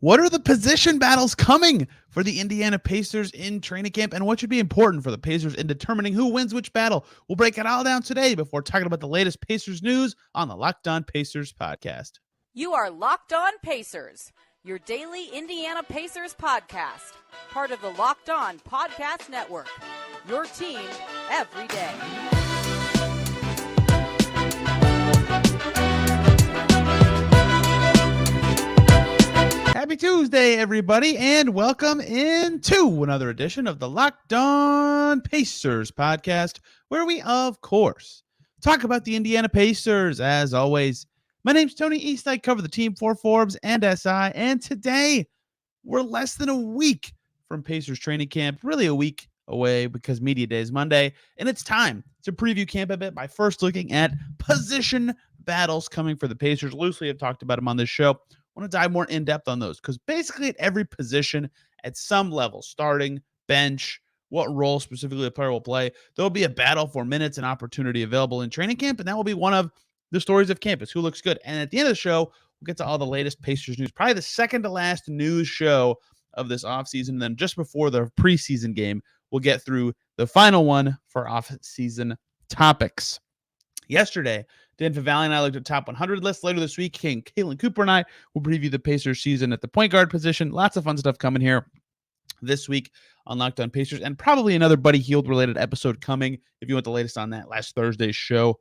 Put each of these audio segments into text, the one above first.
What are the position battles coming for the Indiana Pacers in training camp, and what should be important for the Pacers in determining who wins which battle? We'll break it all down today before talking about the latest Pacers news on the Locked On Pacers podcast. You are Locked On Pacers, your daily Indiana Pacers podcast, part of the Locked On Podcast Network, your team every day. Happy Tuesday, everybody, and welcome into another edition of the Locked On Pacers podcast, where we, of course, talk about the Indiana Pacers. As always, my name's Tony East. I cover the team for Forbes and SI, and today we're less than a week from Pacers training camp, really a week away because Media Day is Monday, and it's time to preview camp a bit by first looking at position battles coming for the Pacers. Loosely, I've talked about them on this show. I want to dive more in depth on those because basically at every position at some level, starting, bench, what role specifically a player will play, there'll be a battle for minutes and opportunity available in training camp, and that will be one of the stories of campus. Who looks good? And at the end of the show, we'll get to all the latest Pacers news, probably the second to last news show of this offseason. And then just before the preseason game, we'll get through the final one for offseason topics. Yesterday, Dan Favale and I looked at top 100 lists. Later this week, Caitlin Cooper and I will preview the Pacers season at the point guard position. Lots of fun stuff coming here this week on Locked On Pacers, and probably another Buddy Hield related episode coming. If you want the latest on that, last Thursday's show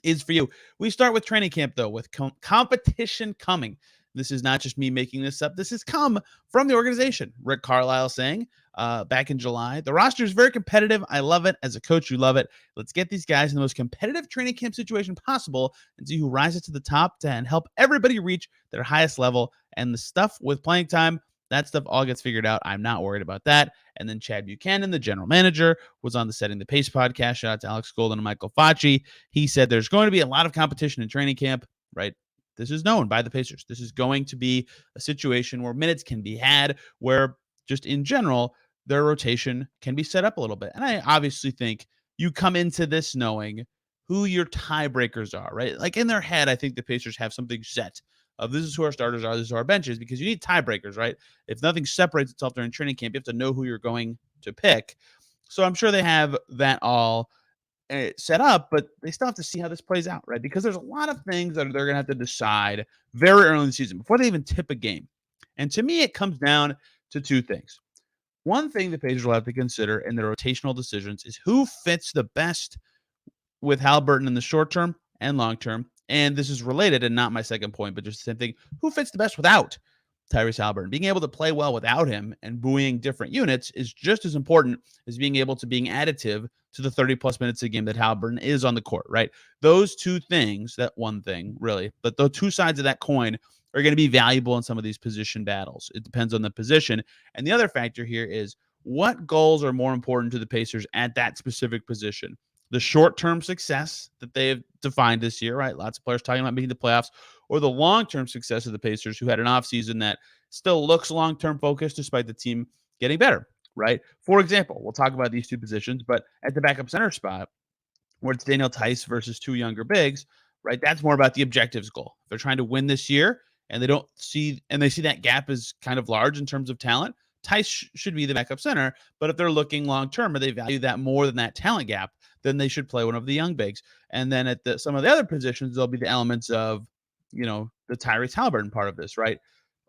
is for you. We start with training camp, though, with competition coming. This is not just me making this up. This has come from the organization. Rick Carlisle saying back in July, the roster is very competitive. I love it. As a coach, you love it. Let's get these guys in the most competitive training camp situation possible and see who rises to the top and help everybody reach their highest level. And the stuff with playing time, that stuff all gets figured out. I'm not worried about that. And then Chad Buchanan, the general manager, was on the Setting the Pace podcast. Shout out to Alex Golden and Michael Facci. He said there's going to be a lot of competition in training camp, right? This is known by the Pacers. This is going to be a situation where minutes can be had, where just in general, their rotation can be set up a little bit. And I obviously think you come into this knowing who your tiebreakers are, right? Like in their head, I think the Pacers have something set of this is who our starters are, this is who our benches, because you need tiebreakers, right? If nothing separates itself during training camp, you have to know who you're going to pick. So I'm sure they have that all set up, but they still have to see how this plays out, right? Because there's a lot of things that they're going to have to decide very early in the season before they even tip a game. And to me, it comes down to two things. One thing the Pacers will have to consider in their rotational decisions is who fits the best with Haliburton in the short term and long term. And this is related and not my second point, but just the same thing. Who fits the best without Tyrese Haliburton? Being able to play well without him and buoying different units is just as important as being additive to the 30-plus minutes a game that Haliburton is on the court, right? Those two things, that one thing, really, but the two sides of that coin are going to be valuable in some of these position battles. It depends on the position. And the other factor here is what goals are more important to the Pacers at that specific position? The short-term success that they have defined this year, right? Lots of players talking about making the playoffs, or the long-term success of the Pacers, who had an offseason that still looks long-term focused despite the team getting better, right? For example, we'll talk about these two positions, but at the backup center spot, where it's Daniel Tice versus two younger bigs, right? That's more about the objectives goal. If they're trying to win this year and they see that gap is kind of large in terms of talent, Tice should be the backup center. But if they're looking long-term or they value that more than that talent gap, then they should play one of the young bigs. And then at some of the other positions, there'll be the elements of, the Tyrese Haliburton part of this, right?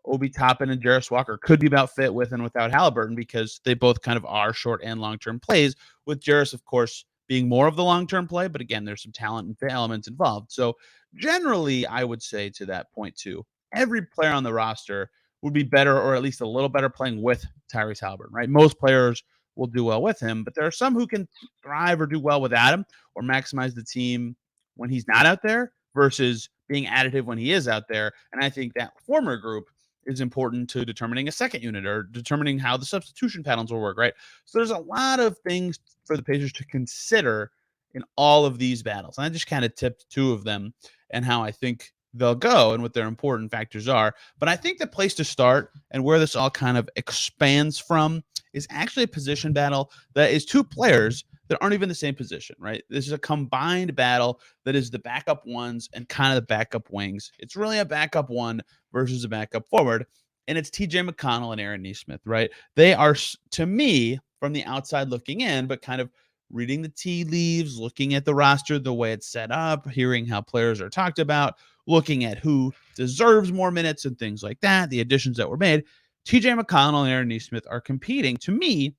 Obi Toppin and Jarris Walker could be about fit with and without Haliburton because they both kind of are short and long-term plays, with Jarris, of course, being more of the long-term play. But again, there's some talent and fit elements involved. So generally, I would say to that point too, every player on the roster would be better, or at least a little better, playing with Tyrese Haliburton, right? Most players will do well with him, but there are some who can thrive or do well without him, or maximize the team when he's not out there versus being additive when he is out there. And I think that former group is important to determining a second unit or determining how the substitution patterns will work, right? So there's a lot of things for the Pacers to consider in all of these battles. And I just kind of tipped two of them and how I think they'll go and what their important factors are. But I think the place to start and where this all kind of expands from is actually a position battle that is two players that aren't even the same position, right? This is a combined battle that is the backup ones and kind of the backup wings. It's really a backup one versus a backup forward. and it's TJ McConnell and Aaron Nesmith, right? They are, to me, from the outside looking in, but kind of reading the tea leaves, looking at the roster, the way it's set up, hearing how players are talked about, looking at who deserves more minutes and things like that, the additions that were made. TJ McConnell and Aaron Nesmith are competing, to me,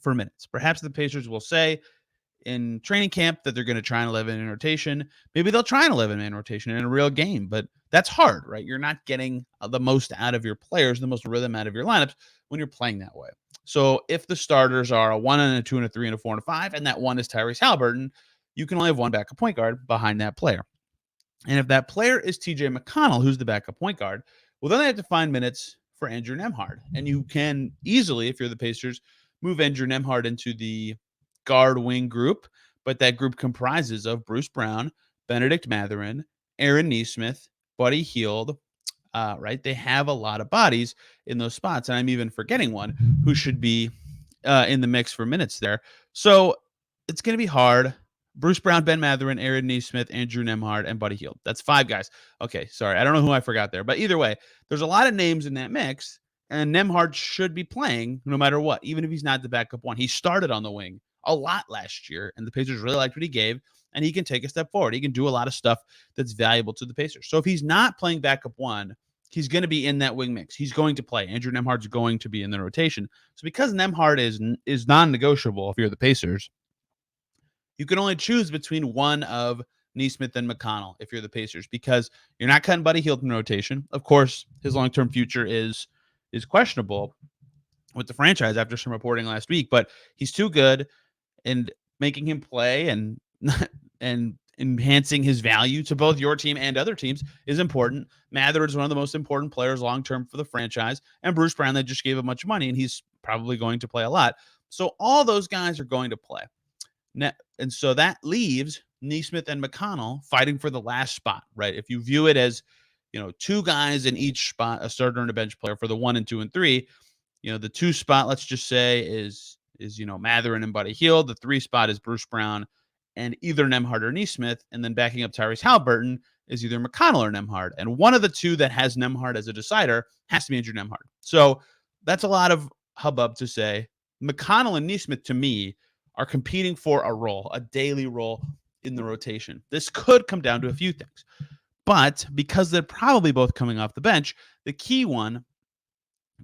for minutes. Perhaps the Pacers will say in training camp that they're going to try an 11-man rotation. Maybe they'll try an 11-man rotation in a real game, but that's hard, right? You're not getting the most out of your players, the most rhythm out of your lineups when you're playing that way. So if the starters are a 1 and a 2 and a 3 and a 4 and a 5, and that one is Tyrese Haliburton, you can only have one backup point guard behind that player. And if that player is TJ McConnell, who's the backup point guard, well, then they have to find minutes for Andrew Nembhard. And you can easily, if you're the Pacers, move Andrew Nembhard into the guard wing group, but that group comprises of Bruce Brown, Benedict Mathurin, Aaron Nesmith, Buddy Hield, right? They have a lot of bodies in those spots, and I'm even forgetting one who should be in the mix for minutes there. So it's going to be hard. Bruce Brown, Ben Mathurin, Aaron Nesmith, Andrew Nembhard, and Buddy Hield. That's 5 guys. Okay, sorry. I don't know who I forgot there, but either way, there's a lot of names in that mix, and Nembhard should be playing no matter what, even if he's not the backup one. He started on the wing a lot last year, and the Pacers really liked what he gave, and he can take a step forward. He can do a lot of stuff that's valuable to the Pacers. So if he's not playing backup one, he's going to be in that wing mix. He's going to play. Andrew Nembhard's going to be in the rotation. So because Nembhard is non-negotiable if you're the Pacers, you can only choose between one of Nesmith and McConnell if you're the Pacers, because you're not cutting Buddy Hield in rotation. Of course, his long-term future is questionable with the franchise after some reporting last week, but he's too good, and making him play and enhancing his value to both your team and other teams is important. Mather is one of the most important players long-term for the franchise, and Bruce Brown, they just gave him much money, and he's probably going to play a lot. So all those guys are going to play. And so that leaves Nesmith and McConnell fighting for the last spot, right? If you view it as, 2 guys in each spot, a starter and a bench player for the 1 and 2 and 3, the 2 spot, let's just say, is Mathurin and Buddy Hield. The 3 spot is Bruce Brown and either Nembhard or Nesmith. And then backing up Tyrese Haliburton is either McConnell or Nembhard. And one of the 2 that has Nembhard as a decider has to be Andrew Nembhard. So that's a lot of hubbub to say. McConnell and Nesmith, to me, are competing for a role, a daily role in the rotation. This could come down to a few things. But because they're probably both coming off the bench, the key one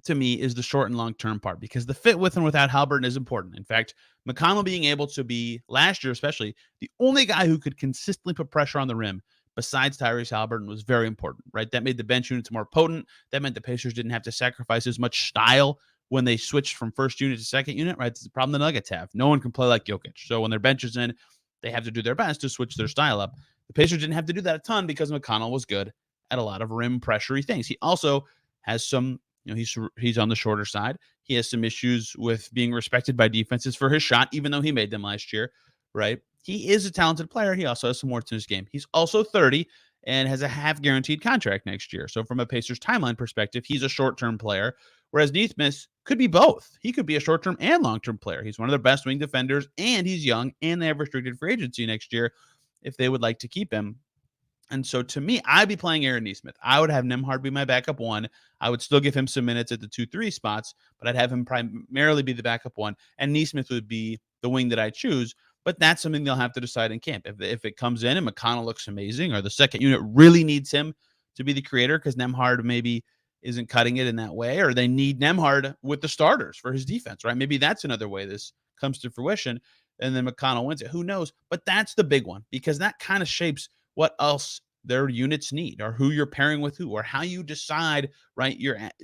to me is the short and long-term part, because the fit with and without Haliburton is important. In fact, McConnell being able to be, last year especially, the only guy who could consistently put pressure on the rim besides Tyrese Haliburton was very important, right? That made the bench units more potent. That meant the Pacers didn't have to sacrifice as much style when they switched from first unit to second unit, right? It's the problem the Nuggets have. No one can play like Jokic. So when their bench is in, they have to do their best to switch their style up. The Pacers didn't have to do that a ton because McConnell was good at a lot of rim pressure-y things. He also has some, he's on the shorter side. He has some issues with being respected by defenses for his shot, even though he made them last year, right? He is a talented player. He also has some more to his game. He's also 30 and has a half guaranteed contract next year. So from a Pacers timeline perspective, he's a short-term player, whereas Nesmith could be both. He could be a short-term and long-term player. He's one of their best wing defenders, and he's young, and they have restricted free agency next year if they would like to keep him. And so to me, I'd be playing Aaron Nesmith. I would have Nembhard be my backup 1. I would still give him some minutes at the 2-3 spots, but I'd have him primarily be the backup 1, and Nesmith would be the wing that I choose. But that's something they'll have to decide in camp. If it comes in and McConnell looks amazing, or the second unit really needs him to be the creator because Nembhard maybe isn't cutting it in that way, or they need Nembhard with the starters for his defense, right? Maybe that's another way this comes to fruition, and then McConnell wins it. Who knows? But that's the big one, because that kind of shapes what else their units need, or who you're pairing with who, or how you decide, right?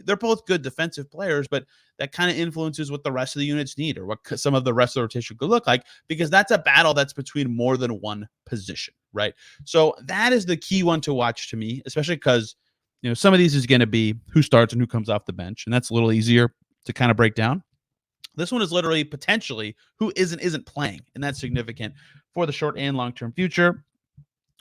They're both good defensive players, but that kind of influences what the rest of the units need, or what some of the rest of the rotation could look like, because that's a battle that's between more than one position, right? So that is the key one to watch to me, especially because, some of these is going to be who starts and who comes off the bench, and that's a little easier to kind of break down. This one is literally potentially who isn't playing, and that's significant for the short and long-term future.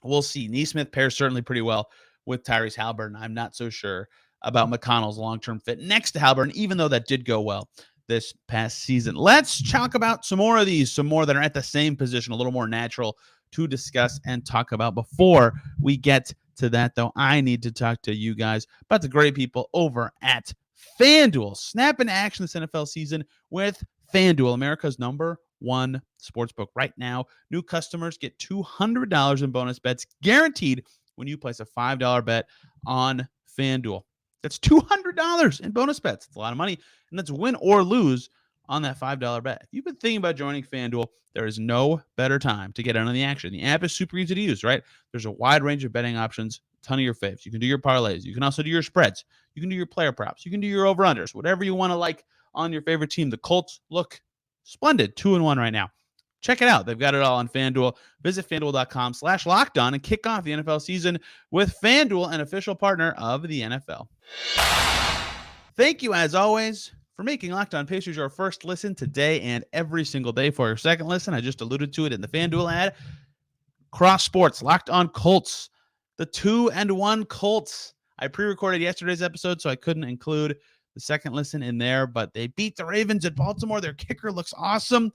We'll see. Nesmith pairs certainly pretty well with Tyrese Haliburton. I'm not so sure about McConnell's long-term fit next to Haliburton, even though that did go well this past season. Let's talk about some more of these, some more that are at the same position, a little more natural to discuss and talk about before we get to that, though, I need to talk to you guys about the great people over at FanDuel. Snap into action this NFL season with FanDuel, America's #1 sportsbook. Right now, new customers get $200 in bonus bets guaranteed when you place a $5 bet on FanDuel. That's $200 in bonus bets. It's a lot of money, and that's win or lose on that $5 bet. If you've been thinking about joining FanDuel, there is no better time to get in on the action. The app is super easy to use, right? There's a wide range of betting options, a ton of your faves. You can do your parlays. You can also do your spreads. You can do your player props. You can do your over-unders, whatever you want to like on your favorite team. The Colts look splendid, 2-1 right now. Check it out. They've got it all on FanDuel. Visit FanDuel.com/LockedOn and kick off the NFL season with FanDuel, an official partner of the NFL. Thank you, as always, for making Locked On Pacers your first listen today and every single day. For your second listen, I just alluded to it in the FanDuel ad. Cross Sports, Locked On Colts, the 2-1 Colts. I pre-recorded yesterday's episode, so I couldn't include the second listen in there, but they beat the Ravens at Baltimore. Their kicker looks awesome.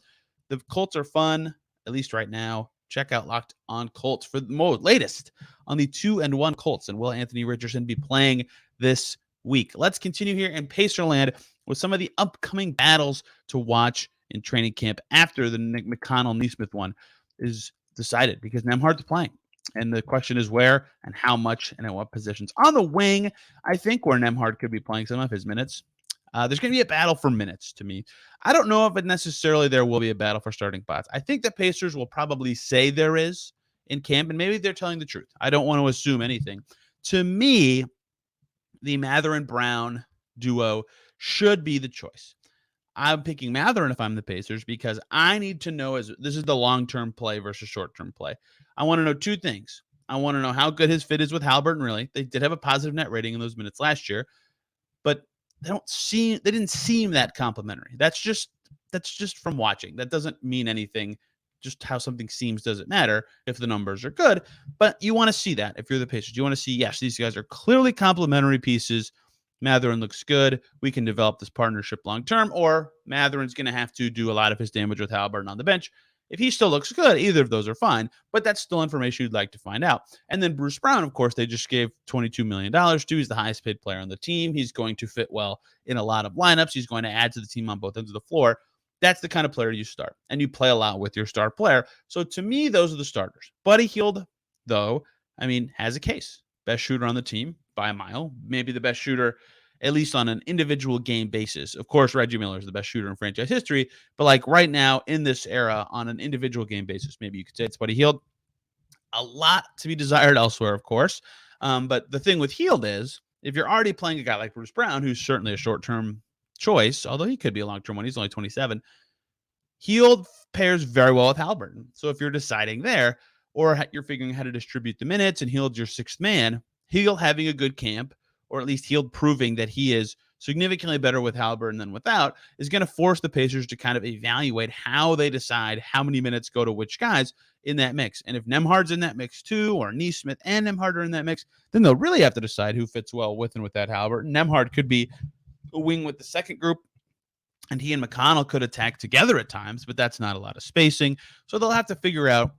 The Colts are fun, at least right now. Check out Locked On Colts for the latest on the 2-1 Colts. And will Anthony Richardson be playing this week? Let's continue here in Pacerland with some of the upcoming battles to watch in training camp after the Nick McConnell-Neesmith one is decided, because Nembhard's playing. And the question is where and how much and at what positions. On the wing, I think where Nembhard could be playing some of his minutes. There's going to be a battle for minutes to me. I don't know if it necessarily there will be a battle for starting spots. I think the Pacers will probably say there is in camp, and maybe they're telling the truth. I don't want to assume anything. To me, the Mathurin-Brown duo should be the choice. I'm picking Mathurin if I'm the Pacers because I need to know, this is the long-term play versus short-term play. I want to know two things. I want to know how good his fit is with Haliburton, really. They did have a positive net rating in those minutes last year, but they didn't seem that complimentary. That's just from watching. That doesn't mean anything. Just how something seems doesn't matter if the numbers are good, but you want to see that if you're the Pacers. You want to see, yes, these guys are clearly complementary pieces. Mathurin looks good. We can develop this partnership long-term, or Mathurin's going to have to do a lot of his damage with Haliburton on the bench. If he still looks good, either of those are fine, but that's still information you'd like to find out. And then Bruce Brown, of course, they just gave $22 million to. He's the highest paid player on the team. He's going to fit well in a lot of lineups. He's going to add to the team on both ends of the floor. That's the kind of player you start, and you play a lot with your star player. So to me, those are the starters. Buddy Hield, though, has a case. Best shooter on the team by a mile, maybe the best shooter at least on an individual game basis. Of course, Reggie Miller is the best shooter in franchise history, but like right now in this era on an individual game basis, maybe you could say it's Buddy Hield. A lot to be desired elsewhere, of course. But the thing with Hield is, if you're already playing a guy like Bruce Brown, who's certainly a short-term choice, although he could be a long-term one, he's only 27, Hield pairs very well with Haliburton. So if you're deciding there, or you're figuring how to distribute the minutes and Hield's your sixth man, Hield having a good camp, or at least Hield proving that he is significantly better with Haliburton than without, is going to force the Pacers to kind of evaluate how they decide how many minutes go to which guys in that mix. And if Nembhard's in that mix too, or Neesmith and Nembhard are in that mix, then they'll really have to decide who fits well with and without Haliburton. Nembhard could be a wing with the second group, and he and McConnell could attack together at times, but that's not a lot of spacing. So they'll have to figure out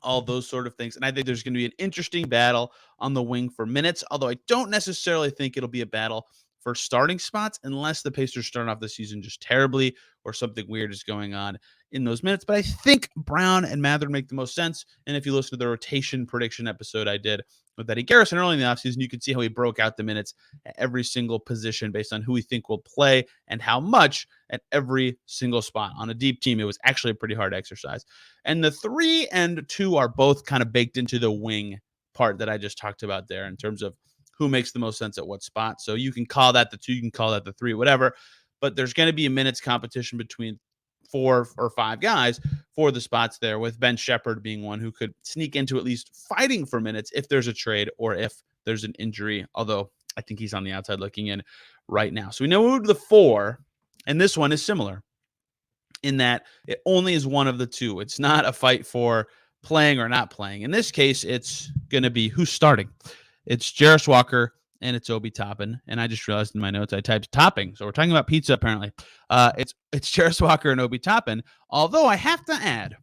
all those sort of things. And I think there's going to be an interesting battle on the wing for minutes, although I don't necessarily think it'll be a battle for starting spots unless the Pacers start off the season just terribly or something weird is going on in those minutes. But I think Brown and Mathurin make the most sense. And if you listen to the rotation prediction episode I did with Eddie Garrison early in the offseason, you can see how he broke out the minutes at every single position based on who we think will play and how much at every single spot. On a deep team, it was actually a pretty hard exercise. And the 3 and 2 are both kind of baked into the wing part that I just talked about there in terms of who makes the most sense at what spot. So you can call that the 2, you can call that the 3, whatever. But there's going to be a minutes competition between 4 or 5 guys for the spots there, with Ben Shepherd being one who could sneak into at least fighting for minutes if there's a trade or if there's an injury, although I think he's on the outside looking in right now. So we know who the 4, and this one is similar in that it only is one of the 2. It's not a fight for playing or not playing. In this case, it's going to be who's starting. It's Jarace Walker and it's Obi Toppin. And I just realized in my notes I typed topping. So we're talking about pizza apparently. It's Jarace Walker and Obi Toppin. Although I have to add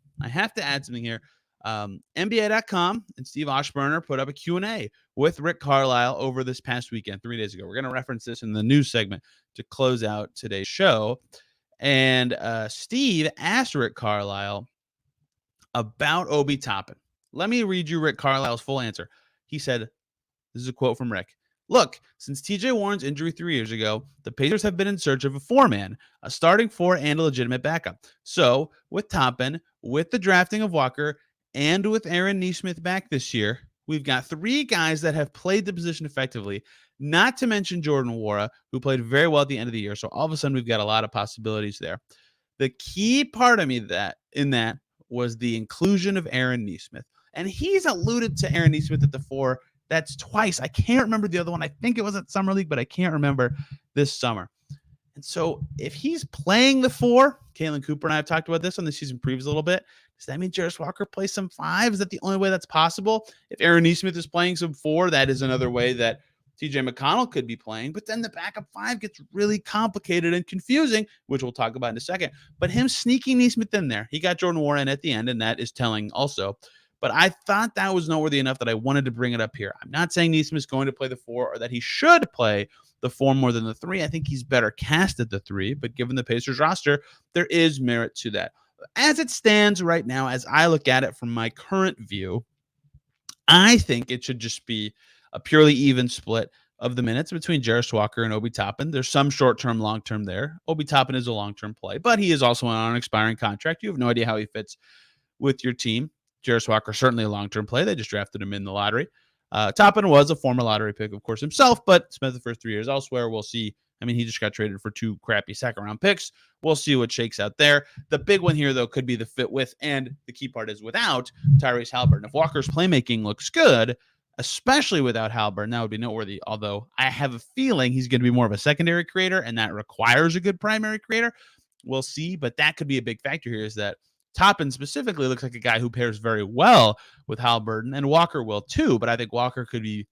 something here. NBA.com and Steve Oshburner put up a Q&A with Rick Carlisle over this past weekend, 3 days ago. We're going to reference this in the news segment to close out today's show. And Steve asked Rick Carlisle about Obi Toppin. Let me read you Rick Carlisle's full answer. He said, this is a quote from Rick. Look, since TJ Warren's injury 3 years ago, the Pacers have been in search of a four-man, a starting four, and a legitimate backup. So, with Toppin, with the drafting of Walker, and with Aaron Nesmith back this year, we've got three guys that have played the position effectively, not to mention Jordan Nwora, who played very well at the end of the year. So, all of a sudden, we've got a lot of possibilities there. The key part of me that was the inclusion of Aaron Nesmith. And he's alluded to Aaron Nesmith at the four. That's twice. I can't remember the other one. I think it was at Summer League, but I can't remember this summer. And so if he's playing the four, Kalen Cooper and I have talked about this on the season previews a little bit. Does that mean Jarace Walker plays some five? Is that the only way that's possible? If Aaron Nesmith is playing some four, that is another way that TJ McConnell could be playing. But then the backup five gets really complicated and confusing, which we'll talk about in a second. But him sneaking Nesmith in there, he got Jordan Nwora in at the end, and that is telling also. But I thought that was noteworthy enough that I wanted to bring it up here. I'm not saying Nesmith is going to play the four or that he should play the four more than the three. I think he's better cast at the three, but given the Pacers roster, there is merit to that. As it stands right now, as I look at it from my current view, I think it should just be a purely even split of the minutes between Jarace Walker and Obi Toppin. There's some short-term, long-term there. Obi Toppin is a long-term play, but he is also on an expiring contract. You have no idea how he fits with your team. Jarace Walker, certainly a long-term play. They just drafted him in the lottery. Toppin was a former lottery pick, of course, himself, but spent the first 3 years elsewhere. We'll see. I mean, he just got traded for 2 crappy second-round picks. We'll see what shakes out there. The big one here, though, could be the fit with, and the key part is without, Tyrese Haliburton. If Walker's playmaking looks good, especially without Haliburton, that would be noteworthy, although I have a feeling he's going to be more of a secondary creator, and that requires a good primary creator. We'll see, but that could be a big factor here, is that Toppin specifically looks like a guy who pairs very well with Haliburton, and Walker will too, but I think Walker could be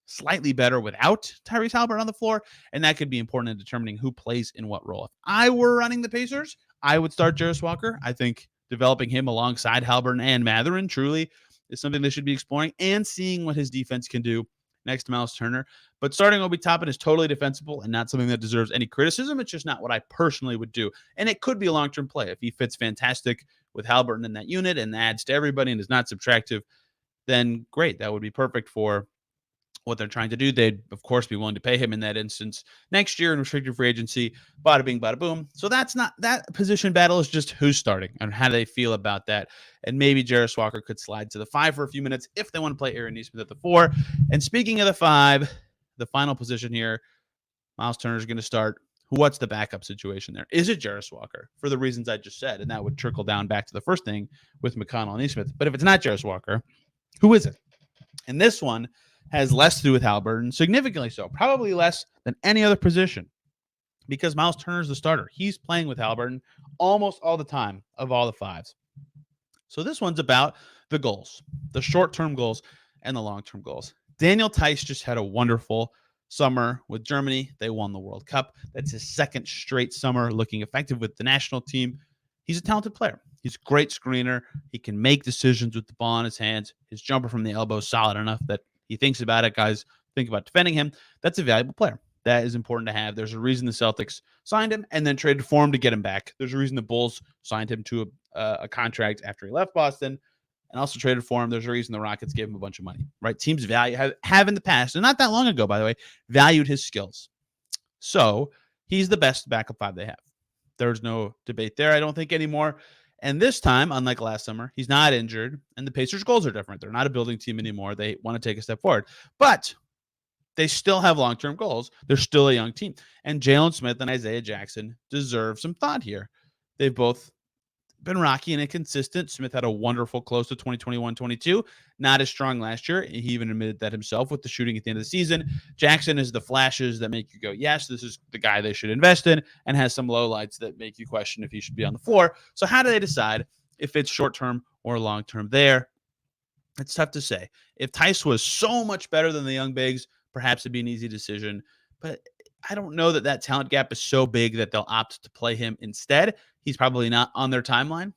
slightly better without Tyrese Haliburton on the floor, and that could be important in determining who plays in what role. If I were running the Pacers, I would start Jarace Walker. I think developing him alongside Haliburton and Mathurin truly is something they should be exploring, and seeing what his defense can do next to Miles Turner. But starting Obi Toppin is totally defensible and not something that deserves any criticism. It's just not what I personally would do. And it could be a long-term play. If he fits fantastic with Haliburton in that unit and adds to everybody and is not subtractive, then great. That would be perfect for what they're trying to do. They'd, of course, be willing to pay him in that instance next year in restricted free agency. Bada bing, bada boom. So that's not, that position battle is just who's starting and how do they feel about that. And maybe Jarace Walker could slide to the 5 for a few minutes if they want to play Aaron Nesmith at the 4. And speaking of the 5, the final position here, Miles Turner is going to start. What's the backup situation there? Is it Jarace Walker? For the reasons I just said, and that would trickle down back to the first thing with McConnell and Nesmith. But if it's not Jarace Walker, who is it? And this one has less to do with Haliburton, significantly so, probably less than any other position, because Miles Turner is the starter. He's playing with Haliburton almost all the time of all the 5s. So this one's about the goals, the short-term goals and the long-term goals. Daniel Theis just had a wonderful summer with Germany. They won the World Cup. That's his second straight summer looking effective with the national team. He's a talented player. He's a great screener. He can make decisions with the ball in his hands. His jumper from the elbow is solid enough that he thinks about it. Guys think about defending him. That's a valuable player. That is important to have. There's a reason the Celtics signed him and then traded for him to get him back. There's a reason the Bulls signed him to a contract after he left Boston and also traded for him. There's a reason the Rockets gave him a bunch of money, right? Teams have in the past, and not that long ago, by the way, valued his skills. So he's the best backup 5 they have. There's no debate there, I don't think, anymore. And this time, unlike last summer, he's not injured, and the Pacers' goals are different. They're not a building team anymore. They want to take a step forward. But they still have long-term goals. They're still a young team. And Jalen Smith and Isaiah Jackson deserve some thought here. They've both been rocky and inconsistent. Smith had a wonderful close to 2021-22. Not as strong last year. He even admitted that himself with the shooting at the end of the season. Jackson is the flashes that make you go, yes, this is the guy they should invest in, and has some lowlights that make you question if he should be on the floor. So how do they decide if it's short-term or long-term there? It's tough to say. If Theis was so much better than the young bigs, perhaps it'd be an easy decision. But I don't know that talent gap is so big that they'll opt to play him instead. He's probably not on their timeline.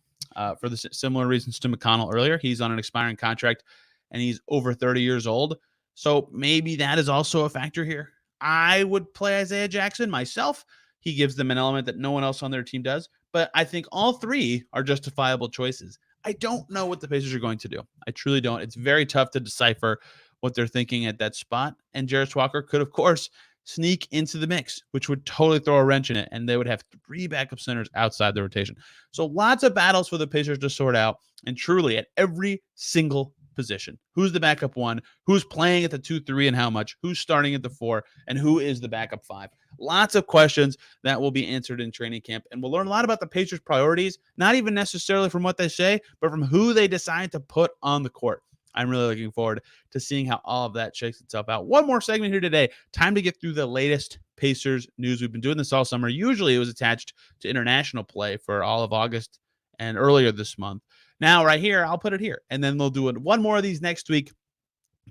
for the similar reasons to McConnell earlier. He's on an expiring contract, and he's over 30 years old. So maybe that is also a factor here. I would play Isaiah Jackson myself. He gives them an element that no one else on their team does. But I think all three are justifiable choices. I don't know what the Pacers are going to do. I truly don't. It's very tough to decipher what they're thinking at that spot. And Jarris Walker could, of course, sneak into the mix, which would totally throw a wrench in it. And they would have three backup centers outside the rotation. So lots of battles for the Pacers to sort out. And truly, at every single position, who's the backup one, who's playing at the 2-3 and how much, who's starting at the 4, and who is the backup 5. Lots of questions that will be answered in training camp, and we'll learn a lot about the Pacers' priorities, not even necessarily from what they say, but from who they decide to put on the court. I'm really looking forward to seeing how all of that shakes itself out. One more segment here today. Time to get through the latest Pacers news. We've been doing this all summer. Usually it was attached to international play for all of August and earlier this month. Now, right here, I'll put it here. And then we'll do one more of these next week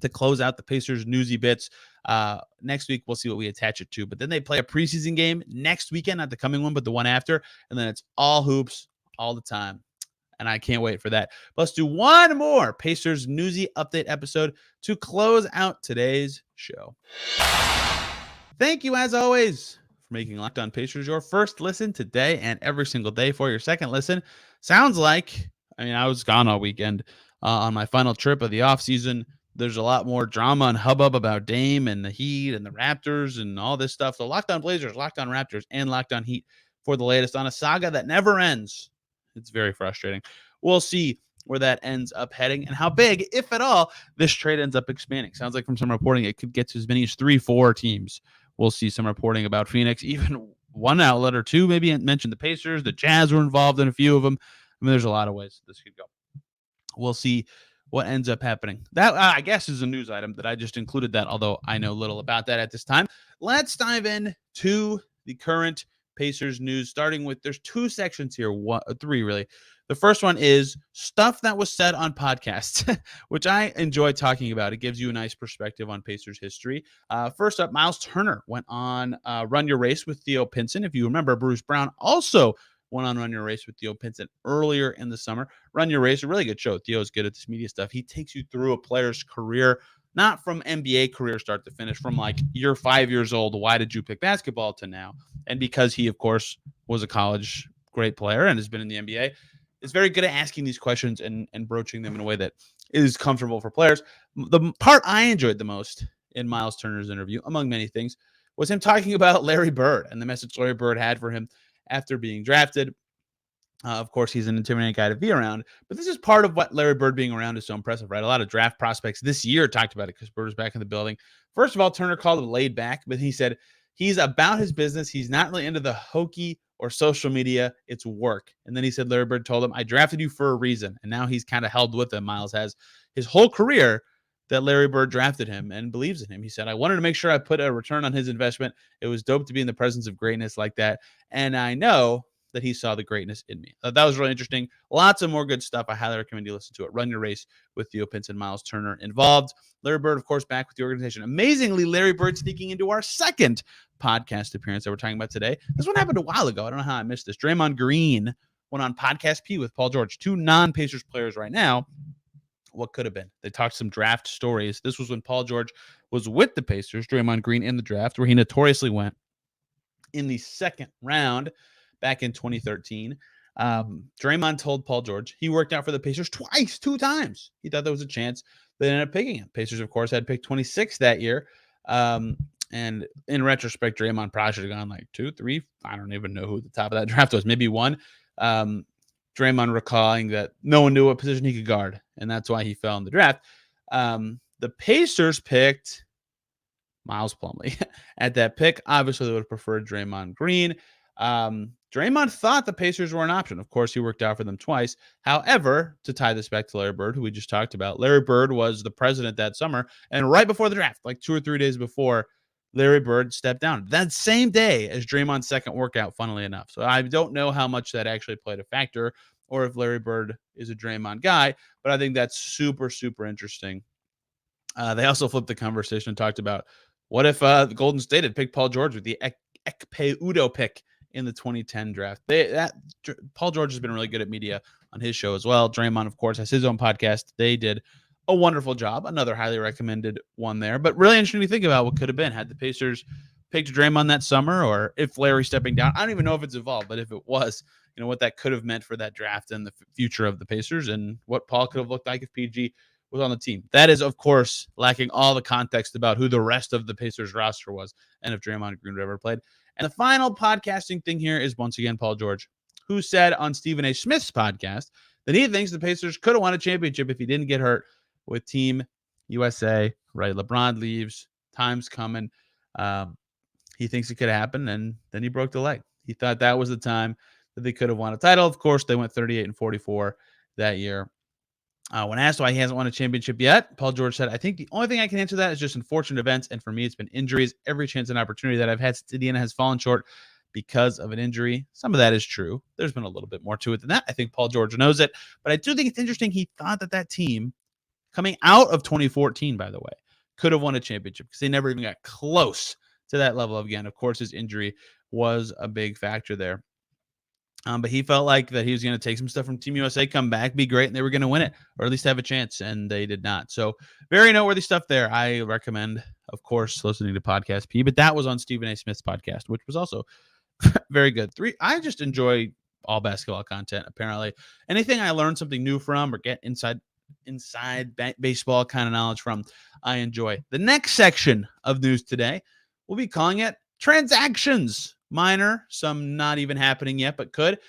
to close out the Pacers newsy bits. Next week, we'll see what we attach it to. But then they play a preseason game next weekend, not the coming one, but the one after. And then it's all hoops all the time. And I can't wait for that. But let's do one more Pacers newsy update episode to close out today's show. Thank you, as always, for making Locked On Pacers your first listen today and every single day. For your second listen, sounds like, I was gone all weekend on my final trip of the offseason. There's a lot more drama and hubbub about Dame and the Heat and the Raptors and all this stuff. So Locked On Blazers, Locked On Raptors, and Locked On Heat for the latest on a saga that never ends. It's very frustrating. We'll see where that ends up heading and how big, if at all, this trade ends up expanding. Sounds like from some reporting, it could get to as many as 3-4 teams. We'll see some reporting about Phoenix, even one outlet or two maybe mentioned the Pacers. The Jazz were involved in a few of them. There's a lot of ways this could go. We'll see what ends up happening. That, I guess, is a news item that I just included that, although I know little about that at this time. Let's dive in to the current Pacers news, starting with, there's two sections here, three really. The first one is stuff that was said on podcasts, which I enjoy talking about. It gives you a nice perspective on Pacers history. First up, Miles Turner went on Run Your Race with Theo Pinson. If you remember, Bruce Brown also went on Run Your Race with Theo Pinson earlier in the summer. Run Your Race, a really good show. Theo's good at this media stuff. He takes you through a player's career, not from NBA career start to finish, from like you're 5 years old, why did you pick basketball, to now. And because he, of course, was a college great player and has been in the NBA, is very good at asking these questions and broaching them in a way that is comfortable for players. The part I enjoyed the most in Miles Turner's interview, among many things, was him talking about Larry Bird and the message Larry Bird had for him after being drafted. Of course, he's an intimidating guy to be around, but this is part of what Larry Bird being around is so impressive, right? A lot of draft prospects this year talked about it because Bird was back in the building. First of all, Turner called him laid back, but he said he's about his business. He's not really into the hokey or social media. It's work. And then he said Larry Bird told him, I drafted you for a reason. And now he's kind of held with him. Miles has his whole career that Larry Bird drafted him and believes in him. He said, I wanted to make sure I put a return on his investment. It was dope to be in the presence of greatness like that. And I know that he saw the greatness in me. That was really interesting. Lots of more good stuff. I highly recommend you listen to it. Run Your Race with Theo Pinson, Miles Turner involved. Larry Bird, of course, back with the organization. Amazingly, Larry Bird sneaking into our second podcast appearance that we're talking about today. This one happened a while ago. I don't know how I missed this. Draymond Green went on Podcast P with Paul George, two non-Pacers players right now. What could have been? They talked some draft stories. This was when Paul George was with the Pacers, Draymond Green in the draft, where he notoriously went in the second round back in 2013. Draymond told Paul George he worked out for the Pacers twice, 2 times. He thought there was a chance. They ended up picking him. Pacers, of course, had picked 26 that year. And in retrospect, Draymond probably should have gone like 2, 3. I don't even know who the top of that draft was. Maybe 1. Draymond recalling that no one knew what position he could guard, and that's why he fell in the draft. The Pacers picked Miles Plumlee at that pick. Obviously, they would have preferred Draymond Green. Draymond thought the Pacers were an option. Of course, he worked out for them twice. However, to tie this back to Larry Bird, who we just talked about, Larry Bird was the president that summer, and right before the draft, like 2 or 3 days before, Larry Bird stepped down that same day as Draymond's second workout, funnily enough. So I don't know how much that actually played a factor or if Larry Bird is a Draymond guy, but I think that's super, super interesting. They also flipped the conversation and talked about what if the Golden State had picked Paul George with the Ekpe Udoh pick in the 2010 draft. Paul George has been really good at media on his show as well. Draymond, of course, has his own podcast. They did a wonderful job. Another highly recommended one there. But really interesting to think about what could have been had the Pacers picked Draymond that summer, or if Larry stepping down. I don't even know if it's evolved, but if it was, what that could have meant for that draft and the future of the Pacers, and what Paul could have looked like if PG was on the team. That is, of course, lacking all the context about who the rest of the Pacers roster was and if Draymond Green ever played. And the final podcasting thing here is, once again, Paul George, who said on Stephen A. Smith's podcast that he thinks the Pacers could have won a championship if he didn't get hurt with Team USA, right? LeBron leaves, time's coming. He thinks it could happen, and then he broke the leg. He thought that was the time that they could have won a title. Of course, they went 38-44 that year. When asked why he hasn't won a championship yet, Paul George said, I think the only thing I can answer that is just unfortunate events, and for me, it's been injuries. Every chance and opportunity that I've had since Indiana has fallen short because of an injury. Some of that is true. There's been a little bit more to it than that. I think Paul George knows it, but I do think it's interesting. He thought that team, coming out of 2014, by the way, could have won a championship because they never even got close to that level again. Of course, his injury was a big factor there. But he felt like that he was going to take some stuff from Team USA, come back, be great, and they were going to win it, or at least have a chance, and they did not. So very noteworthy stuff there. I recommend, of course, listening to Podcast P, but that was on Stephen A. Smith's podcast, which was also very good. I just enjoy all basketball content, apparently. Anything I learn something new from or get inside baseball kind of knowledge from, I enjoy. The next section of news today, we'll be calling it transactions. Minor, some not even happening yet, but could.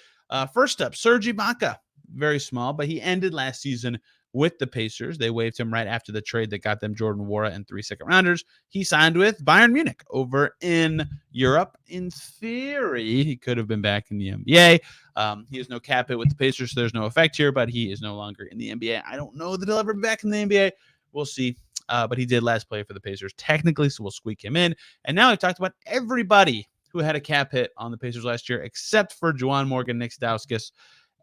First up, Serge Ibaka. Very small, but he ended last season with the Pacers. They waived him right after the trade that got them Jordan Nwora and 3 second-rounders. He signed with Bayern Munich over in Europe. In theory, he could have been back in the NBA. He has no cap hit with the Pacers, so there's no effect here, but he is no longer in the NBA. I don't know that he'll ever be back in the NBA. We'll see. But he did last play for the Pacers technically, so we'll squeak him in. And now we've talked about everybody who had a cap hit on the Pacers last year, except for Juwan Morgan, Nick Stauskas,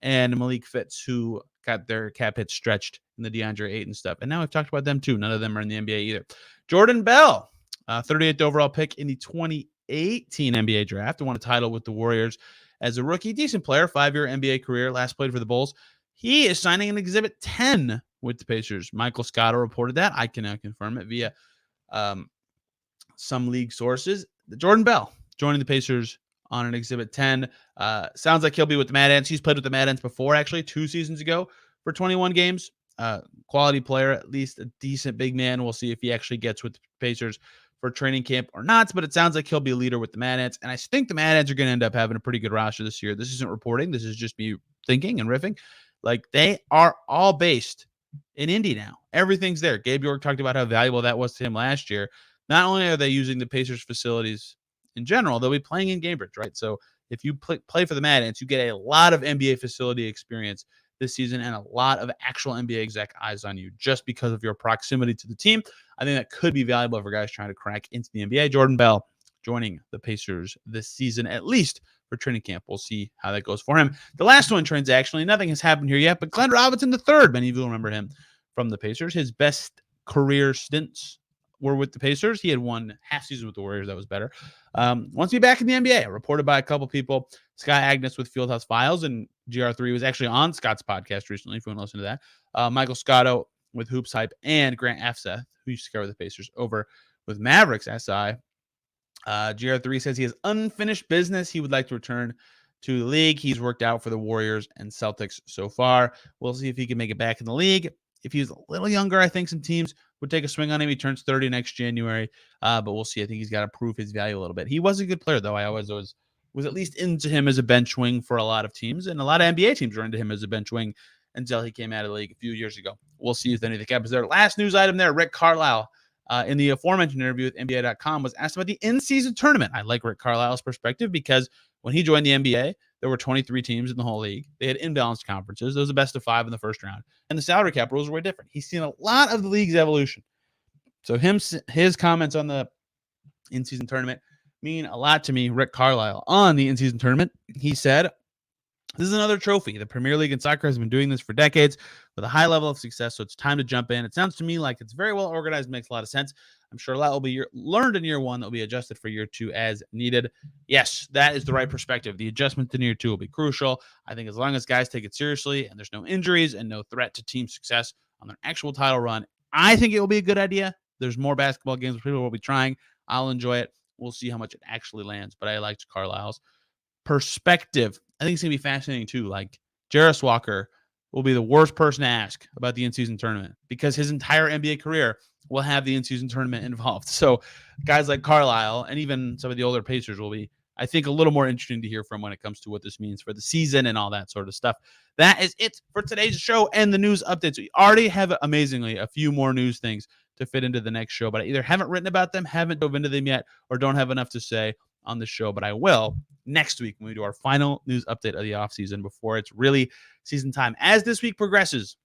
and Malik Fitz, who got their cap hit stretched in the DeAndre Ayton stuff. And now we've talked about them too. None of them are in the NBA either. Jordan Bell, 38th overall pick in the 2018 NBA draft, won a title with the Warriors as a rookie. Decent player, 5-year NBA career, last played for the Bulls. He is signing an Exhibit 10 with the Pacers. Michael Scotto reported that. I can now confirm it via some league sources. Jordan Bell joining the Pacers on an Exhibit 10. Sounds like he'll be with the Mad Ants. He's played with the Mad Ants before, actually, 2 seasons ago for 21 games. Quality player, at least a decent big man. We'll see if he actually gets with the Pacers for training camp or not, but it sounds like he'll be a leader with the Mad Ants. And I think the Mad Ants are going to end up having a pretty good roster this year. This isn't reporting. This is just me thinking and riffing. Like, they are all based in Indy now. Everything's there. Gabe York talked about how valuable that was to him last year. Not only are they using the Pacers facilities in general, they'll be playing in Cambridge, right? So if you play for the Mad Ants, you get a lot of NBA facility experience this season and a lot of actual NBA exec eyes on you just because of your proximity to the team. I think that could be valuable for guys trying to crack into the NBA. Jordan Bell joining the Pacers this season, at least for training camp. We'll see how that goes for him. The last one, transactionally, nothing has happened here yet, but Glenn Robinson III, many of you will remember him from the Pacers. His best career stints were with the Pacers. He had one half season with the Warriors. That was better. Wants to be back in the NBA, reported by a couple people. Scott Agnes with Fieldhouse Files, and GR3 was actually on Scott's podcast recently, if you want to listen to that. Michael Scotto with Hoops Hype, and Grant Afseth, who used to cover the Pacers over with Mavericks SI. GR3 says he has unfinished business. He would like to return to the league. He's worked out for the Warriors and Celtics so far. We'll see if he can make it back in the league. If he's a little younger, I think some teams would take a swing on him. He turns 30 next January, but we'll see. I think he's got to prove his value a little bit. He was a good player, though. I always was at least into him as a bench wing for a lot of teams, and a lot of NBA teams were into him as a bench wing until he came out of the league a few years ago. We'll see if anything happens there. Last news item there, Rick Carlisle, in the aforementioned interview with NBA.com, was asked about the in-season tournament. I like Rick Carlisle's perspective because when he joined the NBA, there were 23 teams in the whole league. They had imbalanced conferences. There was a best of 5 in the first round. And the salary cap rules were different. He's seen a lot of the league's evolution. So his comments on the in-season tournament mean a lot to me. Rick Carlisle on the in-season tournament, he said, This is another trophy. The Premier League in soccer has been doing this for decades with a high level of success, so it's time to jump in. It sounds to me like it's very well organized, makes a lot of sense. I'm sure a lot will be learned in year one that will be adjusted for year two as needed. Yes, that is the right perspective. The adjustment in year two will be crucial. I think as long as guys take it seriously and there's no injuries and no threat to team success on their actual title run, I think it will be a good idea. There's more basketball games people will be trying. I'll enjoy it. We'll see how much it actually lands, but I liked Carlisle's perspective. I think it's going to be fascinating too. Like Jarris Walker will be the worst person to ask about the in-season tournament because his entire NBA career will have the in-season tournament involved. So guys like Carlisle and even some of the older Pacers will be, I think, a little more interesting to hear from when it comes to what this means for the season and all that sort of stuff. That is it for today's show and the news updates. We already have, amazingly, a few more news things to fit into the next show, but I either haven't written about them, haven't dove into them yet, or don't have enough to say on the show, but I will next week when we do our final news update of the offseason before it's really season time. As this week progresses,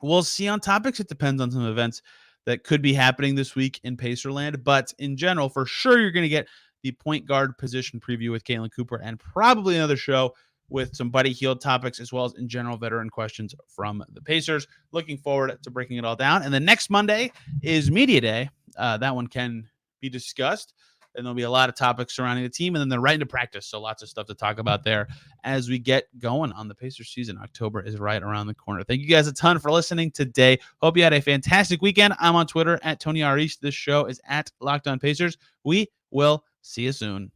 we'll see on topics. It depends on some events that could be happening this week in Pacerland, but in general, for sure, you're going to get the point guard position preview with Caitlin Cooper and probably another show with some Buddy Hield topics as well as in general veteran questions from the Pacers. Looking forward to breaking it all down. And then next Monday is Media Day. That one can be discussed. And there'll be a lot of topics surrounding the team. And then they're right into practice. So lots of stuff to talk about there as we get going on the Pacers season. October is right around the corner. Thank you guys a ton for listening today. Hope you had a fantastic weekend. I'm on Twitter at Tony R. East. This show is at Locked On Pacers. We will see you soon.